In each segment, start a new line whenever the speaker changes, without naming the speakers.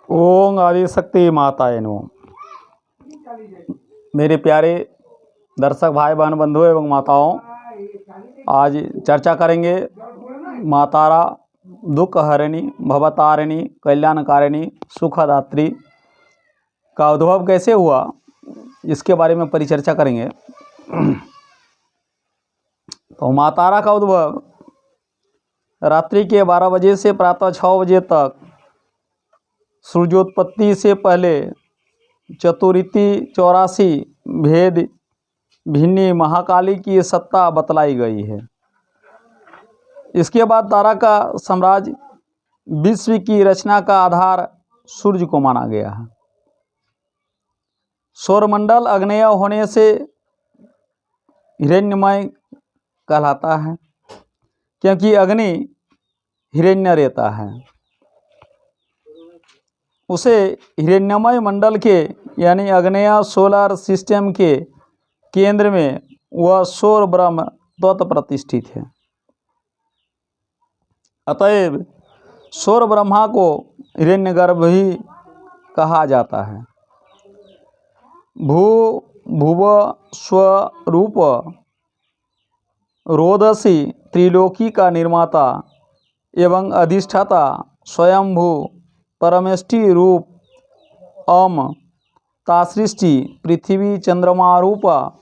ओम आदिशक्ति माताय नमः। मेरे प्यारे दर्शक भाई बहन बंधु एवं माताओं, आज चर्चा करेंगे माँ तारा दुख हरिणी, भवतारिणी, कल्याणकारिणी, सुखदात्री का उद्भव कैसे हुआ, इसके बारे में परिचर्चा करेंगे। तो माँ तारा का उद्भव रात्रि के 12 बजे से प्रातः 6 बजे तक सूर्योत्पत्ति से पहले चतुरिति 84 भेद भिन्नी महाकाली की सत्ता बतलाई गई है। इसके बाद तारा का साम्राज्य विश्व की रचना का आधार सूर्य को माना गया है। सौरमंडल अग्नेय होने से हिरण्यमय कहलाता है, क्योंकि अग्नि हिरण्य रहता है। उसे हिरण्यमय मंडल के यानी अग्नेय सोलर सिस्टम के केंद्र में वह सौर ब्रह्म तत्व प्रतिष्ठित है। अतएव सौर ब्रह्मा को हिरण्यगर्भ ही कहा जाता है। भुव स्वरूप रोदसी त्रिलोकी का निर्माता एवं अधिष्ठाता स्वयंभू परमेष्टि रूप ता सृष्टि पृथ्वी चंद्रमा रूपा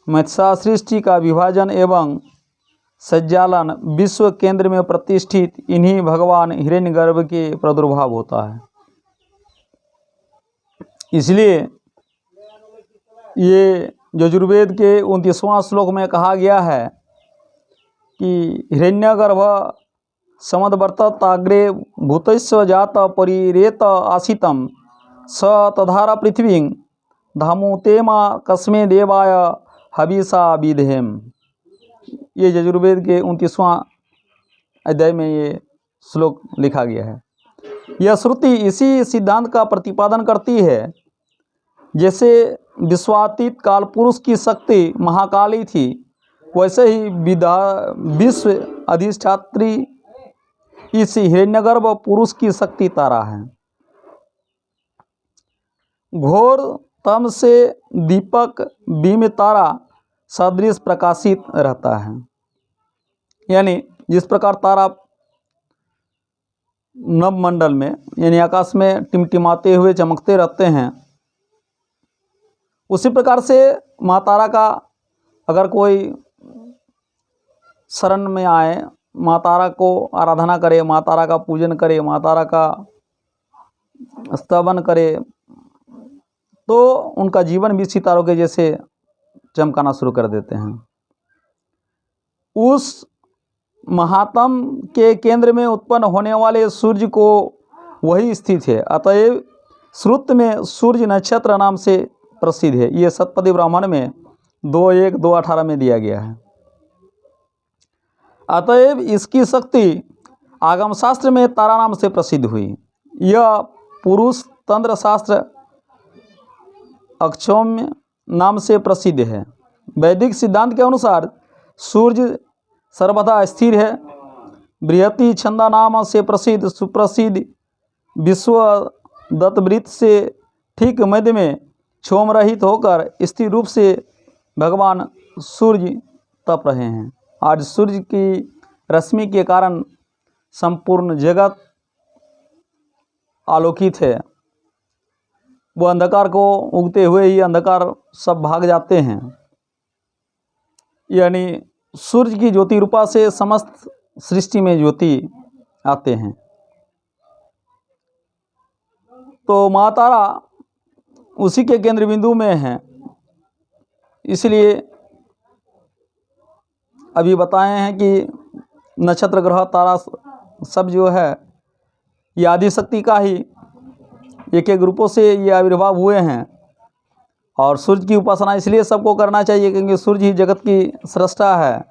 मत्स्या सृष्टि का विभाजन एवं संचालन विश्व केंद्र में प्रतिष्ठित इन्हीं भगवान हिरण्यगर्भ के प्रादुर्भाव होता है। इसलिए ये यजुर्वेद के 29वां श्लोक में कहा गया है कि हिरण्यगर्भ समदवर्तताग्रे भूतस्व जात परिरेत आसितम स तधारा पृथ्वी धामुतेमा कस्मे देवाय हविषा विधेम। ये यजुर्वेद के 29वां अध्याय में ये श्लोक लिखा गया है। यह श्रुति इसी सिद्धांत का प्रतिपादन करती है। जैसे विश्वातीत काल पुरुष की शक्ति महाकाली थी, वैसे ही विश्व अधिष्ठात्री इस हिरण्यगर्भ पुरुष की शक्ति तारा है। घोर तम से दीपक बीम तारा सदृश प्रकाशित रहता है। यानी जिस प्रकार तारा नवमंडल में यानी आकाश में टिमटिमाते हुए चमकते रहते हैं, उसी प्रकार से माँ तारा का अगर कोई शरण में आए, माँ तारा को आराधना करे, माँ तारा का पूजन करे, माँ तारा का स्तवन करे, तो उनका जीवन भी सितारों के जैसे चमकाना शुरू कर देते हैं। उस महात्म के केंद्र में उत्पन्न होने वाले सूर्य को वही स्थित है। अतएव श्रुत में सूर्य नक्षत्र नाम से प्रसिद्ध है। ये सतपदी ब्राह्मण में 2:1, 2:18 में दिया गया है। अतएव इसकी शक्ति आगम शास्त्र में तारा नाम से प्रसिद्ध हुई। यह पुरुष तंत्र शास्त्र अक्षौम्य नाम से प्रसिद्ध है। वैदिक सिद्धांत के अनुसार सूर्य सर्वदा स्थिर है। बृहति छंदा नाम से प्रसिद्ध सुप्रसिद्ध विश्व दत्तवृत्त से ठीक मध्य में क्षोम रहित होकर स्थिर रूप से भगवान सूर्य तप रहे हैं। आज सूर्य की रश्मि के कारण संपूर्ण जगत आलोकित है। वो अंधकार को उगते हुए ही अंधकार सब भाग जाते हैं। यानी सूर्य की ज्योति रूपा से समस्त सृष्टि में ज्योति आते हैं। तो माँ तारा उसी के केंद्र बिंदु में है। इसलिए अभी बताए हैं कि नक्षत्र ग्रह तारा सब जो है ये आदिशक्ति का ही एक एक रूपों से ये आविर्भाव हुए हैं। और सूर्य की उपासना इसलिए सबको करना चाहिए क्योंकि सूर्य ही जगत की सृष्टा है,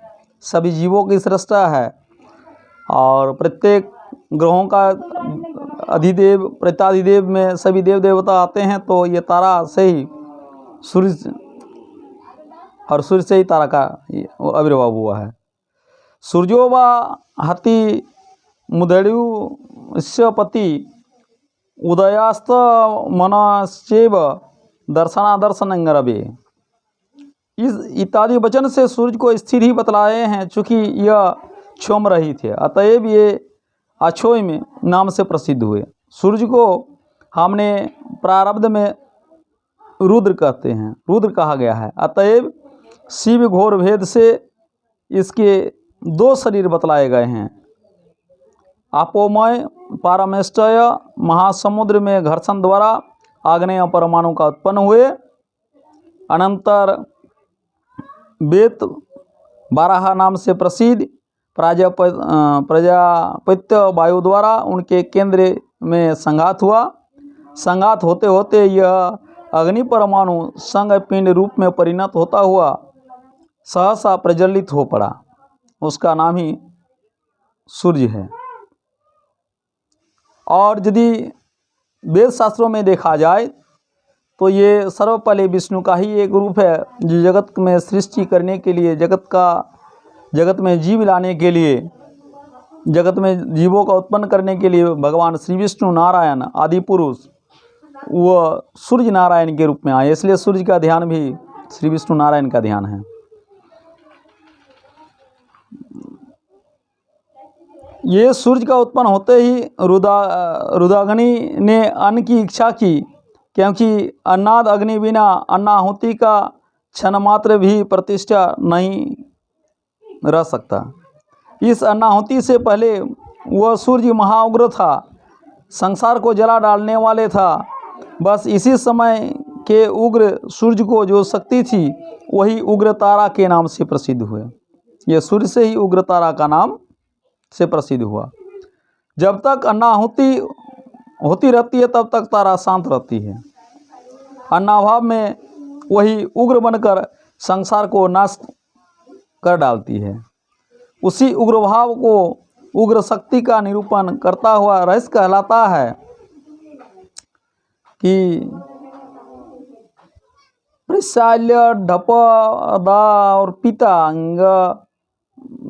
सभी जीवों की सृष्टा है। और प्रत्येक ग्रहों का अधिदेव प्रत्याधिदेव में सभी देव देवता आते हैं। तो ये तारा से ही सूर्य और सूर्य से ही तारा का आविर्भाव हुआ है। सूर्यो वा हति मुदड़्युष्यपति उदयास्त मनश्चैव दर्शनादर्शनंगरवे। इस इत्यादि वचन से सूर्य को स्थिर ही बतलाए हैं, चूँकि यह क्षोम रहित है, अतएव ये अक्षोय में नाम से प्रसिद्ध हुए। सूर्य को हमने प्रारब्ध में रुद्र कहते हैं, रुद्र कहा गया है, अतएव शिव घोर भेद से इसके दो शरीर बतलाए गए हैं। आपोमय पारमेष्टय महासमुद्र में घर्षण द्वारा आग्नेय परमाणु का उत्पन्न हुए। अनंतर वेत बारह नाम से प्रसिद्ध प्रजापत्य वायु द्वारा उनके केंद्र में संघात हुआ। संघात होते होते यह अग्नि परमाणु संग पिंड रूप में परिणत होता हुआ सहसा प्रज्वलित हो पड़ा, उसका नाम ही सूर्य है। और यदि वेद शास्त्रों में देखा जाए तो ये सर्वपल्ली विष्णु का ही एक रूप है, जो जगत में सृष्टि करने के लिए, जगत में जीव लाने के लिए, जगत में जीवों का उत्पन्न करने के लिए भगवान श्री विष्णु नारायण आदि पुरुष वह सूर्य नारायण के रूप में आए, इसलिए सूर्य का ध्यान भी श्री विष्णु नारायण का ध्यान है। ये सूर्य का उत्पन्न होते ही रुद्राग्नि ने अन्न की इच्छा की, क्योंकि अन्नाद अग्नि बिना अन्नाहुति का क्षण मात्र भी प्रतिष्ठा नहीं रह सकता। इस अन्नाहुति से पहले वह सूर्य महाउग्र था, संसार को जला डालने वाले था। बस इसी समय के उग्र सूर्य को जो शक्ति थी वही उग्र तारा के नाम से प्रसिद्ध हुए। यह सूर्य से ही उग्र तारा का नाम से प्रसिद्ध हुआ। जब तक अन्नाहुति होती रहती है तब तक तारा शांत रहती है। अन्नाभाव में वही उग्र बनकर संसार को नाश कर डालती है। उसी उग्र भाव को उग्र शक्ति का निरूपण करता हुआ रहस्य कहलाता है कि प्रशाल्य ढपदा और पिता अंग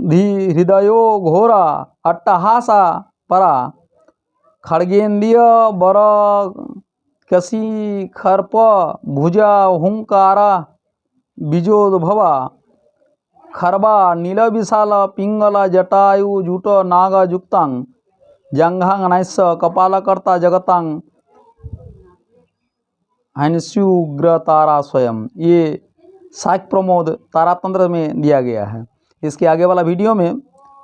धी हृदयो घोरा अट्टहासा परा खड़गेन्द्रिय बर कसी खर्प भुजा हुंकारा बीजोद्भवा खरबा नील विशाल पिंगल जटायु जुट नाग जुक्तांग जंघांग नैस कपालकर्ता जगतांग हंस्युग्र तारा स्वयं। ये शाक्य प्रमोद तारातंत्र में दिया गया है। इसके आगे वाला वीडियो में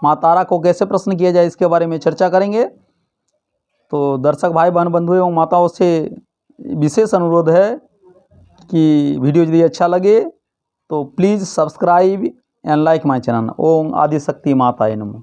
माँ तारा को कैसे प्रश्न किया जाए इसके बारे में चर्चा करेंगे। तो दर्शक भाई बहन बंधु एवं माताओं से विशेष अनुरोध है कि वीडियो यदि अच्छा लगे तो please subscribe and like my channel. ओम आदिशक्ति माताय नमः।